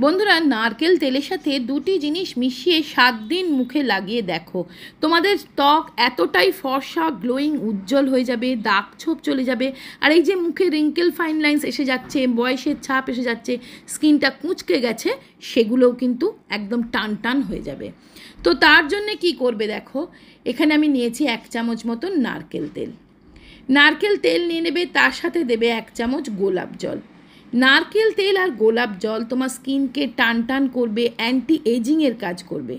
বন্ধুরা, নারকেল তেলের সাথে দুটি জিনিস মিশিয়ে 7 দিন মুখে লাগিয়ে দেখো, তোমাদের ত্বক এতটাই ফর্সা, গ্লোয়িং, উজ্জ্বল হয়ে যাবে, দাগ ছোপ চলে যাবে। আর এই যে মুখে রিঙ্কেল, ফাইন লাইন্স এসে যাচ্ছে, বয়সের ছাপ এসে যাচ্ছে, স্কিনটা কুঁচকে গেছে, সেগুলোও কিন্তু একদম টান টান হয়ে যাবে। তো তার জন্যে কি করবে দেখো, এখানে আমি নিয়েছি 1 চামচ মতন নারকেল তেল। নারকেল তেল নিয়ে নেবে, তার সাথে দেবে 1 চামচ গোলাপ জল। নারকেল তেল আর গোলাপ জল তোমার স্কিনকে টান টান করবে, অ্যান্টি এজিংয়ের কাজ করবে,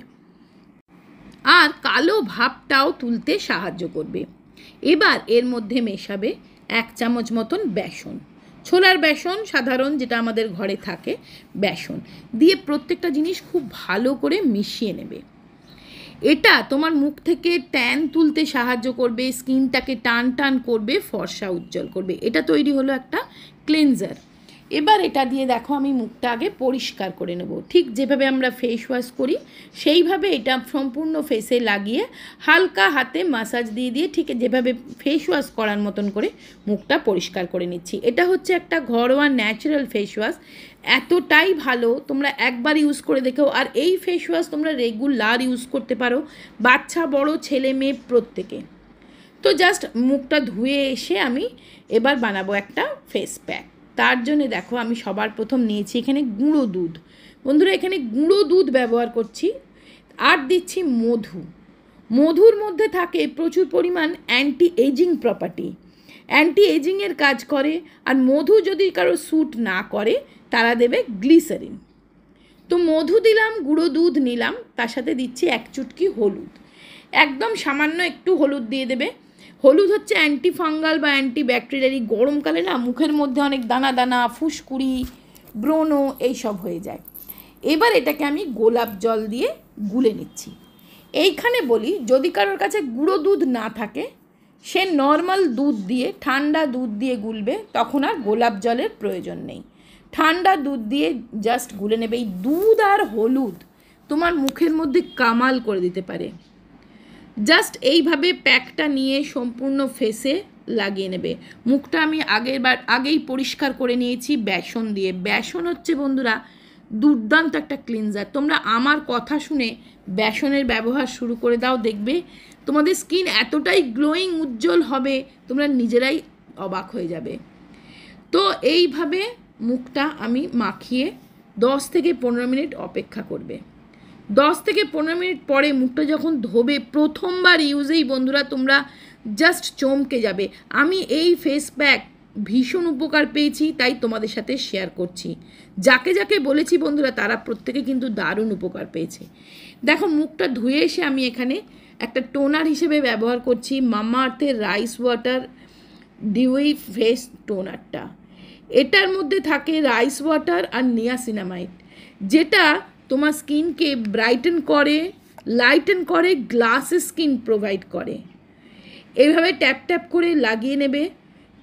আর কালো ভাবটাও তুলতে সাহায্য করবে। এবার এর মধ্যে মেশাবে 1 চামচ মতন বেসন, ছোলার বেসন সাধারণ, যেটা আমাদের ঘরে থাকে, বেসন দিয়ে প্রত্যেকটা জিনিস খুব ভালো করে মিশিয়ে নেবে। এটা তোমার মুখ থেকে ট্যান তুলতে সাহায্য করবে, স্কিনটাকে টান টান করবে, ফর্সা উজ্জ্বল করবে। এটা তৈরি হলো একটা ক্লিনজার। এবার এটা দিয়ে দেখো আমি মুখটা আগে পরিষ্কার করে নেব, ঠিক যেভাবে আমরা ফেস ওয়াশ করি সেইভাবে এটা সম্পূর্ণ ফেসে লাগিয়ে হালকা হাতে মাসাজ দিয়ে দিয়ে ঠিক যেভাবে ফেস ওয়াশ করার মতন করে মুখটা পরিষ্কার করে নিচ্ছি। এটা হচ্ছে একটা ঘরোয়া ন্যাচারাল ফেস ওয়াশ, এতটাই ভালো, তোমরা একবার ইউজ করে দেখো। আর এই ফেস ওয়াশ তোমরা রেগুলার ইউজ করতে পারো, বাচ্চা বড়, ছেলে মেয়ে প্রত্যেকে। তো জাস্ট মুখটা ধুয়ে এসে আমি এবার বানাবো একটা ফেস প্যাক। তার জন্য দেখো আমি সবার প্রথম নিয়েছি এখানে গুঁড়ো দুধ। বন্ধুরা, এখানে গুঁড়ো দুধ ব্যবহার করছি, আর দিচ্ছি মধু। মধুর মধ্যে থাকে প্রচুর পরিমাণ অ্যান্টি এজিং প্রপার্টি, অ্যান্টি এজিংয়ের কাজ করে। আর মধু যদি কারো স্যুট না করে তারা দেবে গ্লিসারিন। তো মধু দিলাম, গুঁড়ো দুধ নিলাম, তার সাথে দিচ্ছি 1 চুটকি হলুদ, একদম সামান্য একটু হলুদ দিয়ে দেবে। হলুদ হচ্ছে অ্যান্টি ফাঙ্গাল বা অ্যান্টি ব্যাকটেরিয়াল। গরমকালে না মুখের মধ্যে অনেক দানা দানা, ফুসকুড়ি, ব্রণ এইসব হয়ে যায়। এবার এটাকে আমি গোলাপ জল দিয়ে গুলে নিচ্ছি। এইখানে বলি, যদি কারোর কাছে গুঁড়ো দুধ না থাকে সে নর্মাল দুধ দিয়ে, ঠান্ডা দুধ দিয়ে গুলবে, তখন আর গোলাপ জলের প্রয়োজন নেই। ঠান্ডা দুধ দিয়ে জাস্ট গুলে নেবে। এই দুধ আর হলুদ তোমার মুখের মধ্যে কামাল করে দিতে পারে। জাস্ট এইভাবে প্যাকটা নিয়ে সম্পূর্ণ ফেসে লাগিয়ে নেবে। মুখটা আমি আগেই পরিষ্কার করে নিয়েছি বেসন দিয়ে। বেসন হচ্ছে বন্ধুরা দুর্দান্ত একটা ক্লিনজার। তোমরা আমার কথা শুনে বেসনের ব্যবহার শুরু করে দাও, দেখবে তোমাদের স্কিন এতটাই গ্লোয়িং, উজ্জ্বল হবে, তোমরা নিজেরাই অবাক হয়ে যাবে। তো এইভাবে মুখটা আমি মাখিয়ে 10 থেকে 15 মিনিট অপেক্ষা করবে। 10 থেকে 15 মিনিট পরে মুখটা যখন ধোবে, প্রথমবার ইউজেই বন্ধুরা তোমরা জাস্ট চমকে যাবে। আমি এই ফেস প্যাক ভীষণ উপকার পেয়েছি, তাই তোমাদের সাথে শেয়ার করছি। যাকে যাকে বলেছি বন্ধুরা তারা প্রত্যেকে কিন্তু দারুণ উপকার পেয়েছে। দেখো মুখটা ধুয়ে এসে আমি এখানে একটা টোনার হিসেবে ব্যবহার করছি মামাআর্থের রাইস ওয়াটার ডিউই ফেস টোনারটা। এটার মধ্যে থাকে রাইস ওয়াটার আর নিয়াসিনামাইড, যেটা তোমার স্কিনকে ব্রাইটেন করে, লাইটেন করে, গ্লাসি স্কিন প্রোভাইড করে। এইভাবে ট্যাপ ট্যাপ করে লাগিয়ে নেবে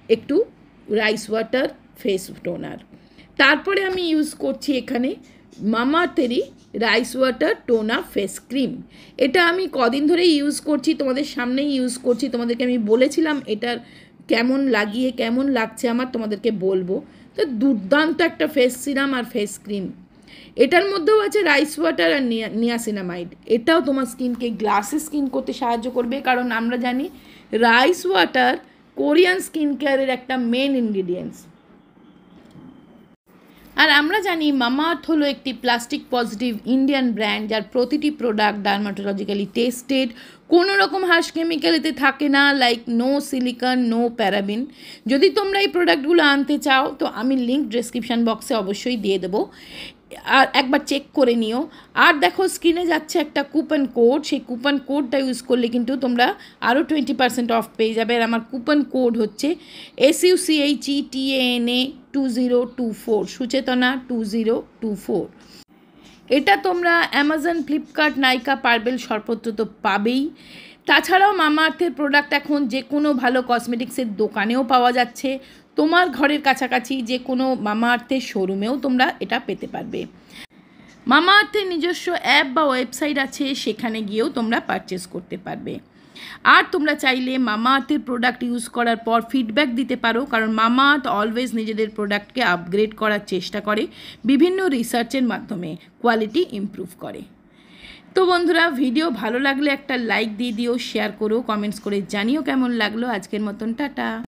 একটু রাইস ওয়াটার ফেস টোনার। তারপরে আমি ইউজ করছি এখানে মামাআর্থেরই রাইস ওয়াটার টোনা ফেস ক্রিম। এটা আমি কদিন ধরে ইউজ করছি, তোমাদের সামনেই ইউজ করছি। তোমাদেরকে আমি বলেছিলাম এটার কেমন লাগিয়ে কেমন লাগছে আমার, তোমাদেরকে বলবো। তো দুর্দান্ত একটা ফেস সিরাম আর ফেস ক্রিম। এটার মধ্যেও আছে রাইস ওয়াটার আর নিয়াসিনামাইড। এটাও তোমার স্কিনকে গ্লাসি স্কিন করতে সাহায্য করবে, কারণ আমরা জানি রাইস ওয়াটার কোরিয়ান স্কিন কেয়ারের একটা মেন ইনগ্রিডিয়েন্টস। আর আমরা জানি মামাআর্থ হলো একটি প্লাস্টিক পজিটিভ ইন্ডিয়ান ব্র্যান্ড, যার প্রতিটি প্রোডাক্ট ডার্মাটোলজিক্যালি টেস্টেড, কোনো রকম হার্শ কেমিক্যাল এতে থাকে না, like no silicon, no paraben. যদি তোমরা এই প্রোডাক্টগুলো আনতে চাও তো আমি লিঙ্ক ডেসক্রিপশান বক্সে অবশ্যই দিয়ে দেবো, আর একবার চেক করে নিও। আর দেখো স্ক্রিনে যাচ্ছে একটা কুপন কোড, সেই কুপন কোডটা ইউজ করলে কিন্তু তোমরা আরও 20% অফ পেয়ে যাবে। আর আমার কুপন কোড হচ্ছে SUCHETANA 2024, সুচেতনা 2024। এটা তোমরা অ্যামাজন, ফ্লিপকার্ট, নাইকা, পার্বেল সর্বত্র তো পাবেই। তাছাড়াও মামাআর্থের প্রোডাক্ট এখন যে কোনো ভালো কসমেটিক্সের দোকানেও পাওয়া যাচ্ছে। তোমার ঘরের কাছাকাছি যে কোনো মামাআর্থের শোরুমেও তোমরা এটা পেতে পারবে। মামাআর্থের নিজস্ব অ্যাপ বা ওয়েবসাইট আছে, সেখানে গিয়েও তোমরা পারচেস করতে পারবে। আর তোমরা চাইলে মামা আর্থের প্রোডাক্ট ইউজ করার পর ফিডব্যাক দিতে পারো, কারণ মামা আর্থ অলওয়েজ নিজেদের প্রোডাক্টকে আপগ্রেড করার চেষ্টা করে, বিভিন্ন রিসার্চের মাধ্যমে কোয়ালিটি ইমপ্রুভ করে। তো বন্ধুরা, ভিডিও ভালো লাগলে একটা লাইক দিয়ে দিও, শেয়ার করো, কমেন্টস করে জানিও কেমন লাগলো। আজকের মতন টাটা।